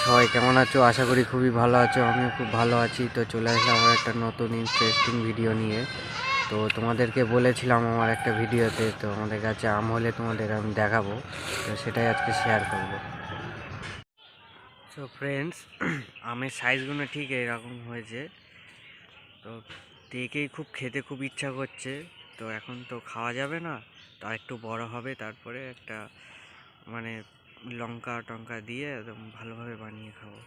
সবাই কেমন আছো? আশা করি খুবই ভালো আছো। আমিও খুব ভালো আছি। তো চলে আসলাম আমার একটা নতুন ইন্টারেস্টিং ভিডিও নিয়ে। তো তোমাদেরকে বলেছিলাম আমার একটা ভিডিওতে, তো আমাদের কাছে আম হলে তোমাদের আমি দেখাবো, তো সেটাই আজকে শেয়ার করব। সো ফ্রেন্ডস, আমের সাইজগুলো ঠিক এরকম হয়েছে। তো দেখেই খুব খেতে খুব ইচ্ছা করছে। তো এখন তো খাওয়া যাবে না, তো একটু বড় হবে, তারপরে একটা মানে লঙ্কা টঙ্কা দিয়ে একদম ভালোভাবে বানিয়ে খাবো।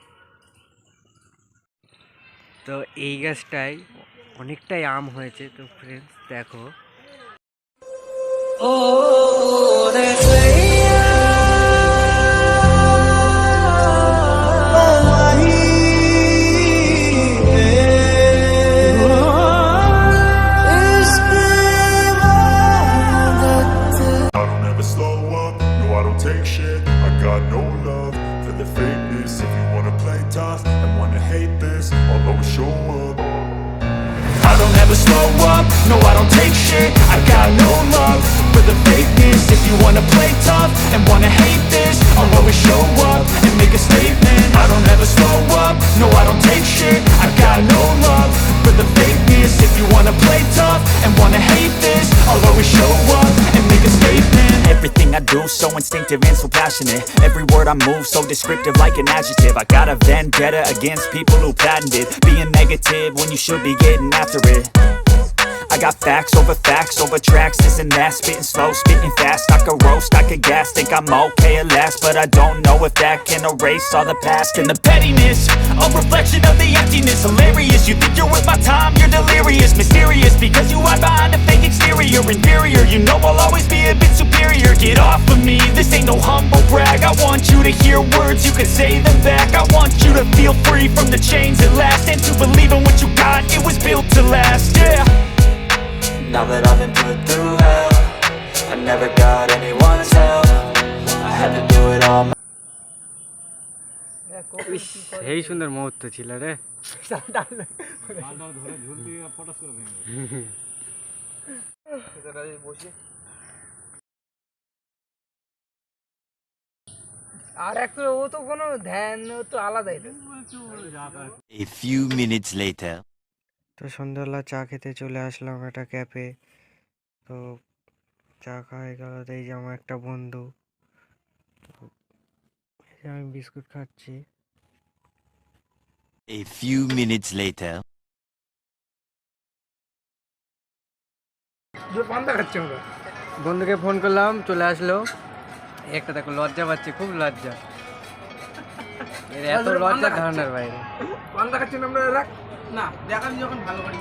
তো এই গাছটায় অনেকটাই আম হয়েছে। তো ফ্রেন্ডস দেখো, take shit, I got no love for the fakeness. If you wanna play tough and wanna hate this, I'll always show up. I don't ever slow up, no I don't take shit. I got no love for the fakeness. If you wanna play tough and wanna hate this, I'll always show up and make a statement. I don't ever slow up, no I don't take shit. I got no love for the fakeness. If you wanna play tough and wanna hate this, I'll always show up and make a statement. Everything I do so instinctive and so passionate. Every word I move so descriptive like an adjective. I got a vendetta against people who patented being negative when you should be getting after it. I got facts over tracks, this and that. Spitting slow, spitting fast, I could roast, I could gas. Think I'm okay at last, but I don't know if that can erase all the past. And the pettiness, a reflection of the emptiness. Hilarious, you think you're worth my time, you're delirious. Mysterious, because you hide behind a fake exterior. Inferior, you know I'll always be a bit superior. Get off of me, this ain't no humble brag. I want you to hear words, you can say them back. I want you to feel free from the chains at last, and to believe in what you got, it was built to last, yeah. Now that I've been put through hell, I never got anyone's help. I had to do it all এই সুন্দর মুহূর্ত ছিল রে। আর একটা ও তো কোনো ধ্যান তো আলাদাই। A few minutes later. তো সন্ধ্যাবেলা চা খেতে চলে আসলাম একটা ক্যাফে। তো চা খাওয়া গেল, এই যে আমার একটা বন্ধু, তো এই যে আমি বিস্কুট খাচ্ছি। A few minutes later. বন্ধুকে ফোন করলাম, চলে আসলো। একটা দেখো লজ্জা পাচ্ছে, খুব লজ্জা, এত লজ্জা ধারণার বাইরে। পান্তা খাচ্ছি না দেখান যখন ভালো করি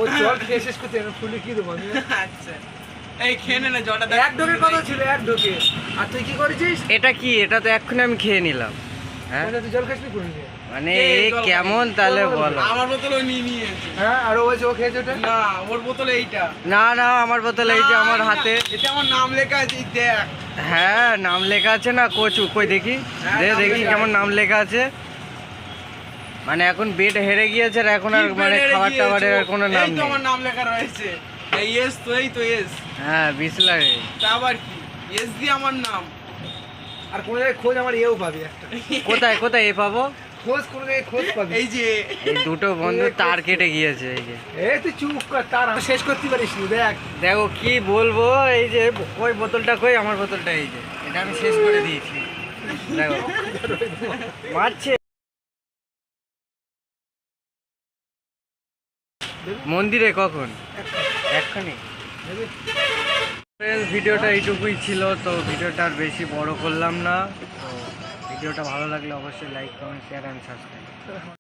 ও জল খেয়ে শেষ করতে ফুলে কি দেবো আমি। আচ্ছা এই খেয়ে নে না জলটা, এক ঢোকের কথা ছিল, এক ঢোকে। আর তুই কি করেছিস? এটা কি? এটা তো এক্ষুনি আমি খেয়ে নিলাম। হ্যাঁ তুই জল খাসনি করে নিয়ে মানে কেমন তাহলে বলো? আমার বোতল ওই নিয়ে নিয়েছে। হ্যাঁ আর ও বলছে ও খেয়েছে ওটা। না ওর বোতল এইটা। না না, আমার বোতল এই যে আমার হাতে। এটা আমার নাম লেখা আছে, দেখ। হ্যাঁ নাম লেখা আছে না, কচু কই দেখি, দেখি কেমন নাম লেখা আছে। মানে এখন বেড হেরে গিয়েছে আর এখন আর মানে খাবার টাবারের আর কোনো নাম নেই। আমার নাম লেখা রয়েছে। এই এস তো এই তো এস হ্যাঁ বিসলারি। তা আবার কি এস দিয়ে আমার নাম আর কোনো জায়গায় খোঁজ আমার এও পাবি একটা কোথায় কোথায় এ পাবো? খোঁজ কোনো জায়গায় খোঁজ পাবি। এই যে এই দুটো বন্ধু তার কেটে গিয়েছে এই যে। তুই চুপ কর, তার আমি শেষ করতে পারিস নি, দেখ দেখো কি বলবো, এই যে ওই বোতলটা কই, আমার বোতলটা এই যে, এটা আমি শেষ করে দিয়েছি। দেখো মারছে। মন্দিরে কখন? এক্ষুনি। ভিডিওটা এইটুকুই ছিল, তো ভিডিওটা আর বেশি বড় করলাম না। তো ভিডিওটা ভালো লাগলে অবশ্যই like comment share and subscribe.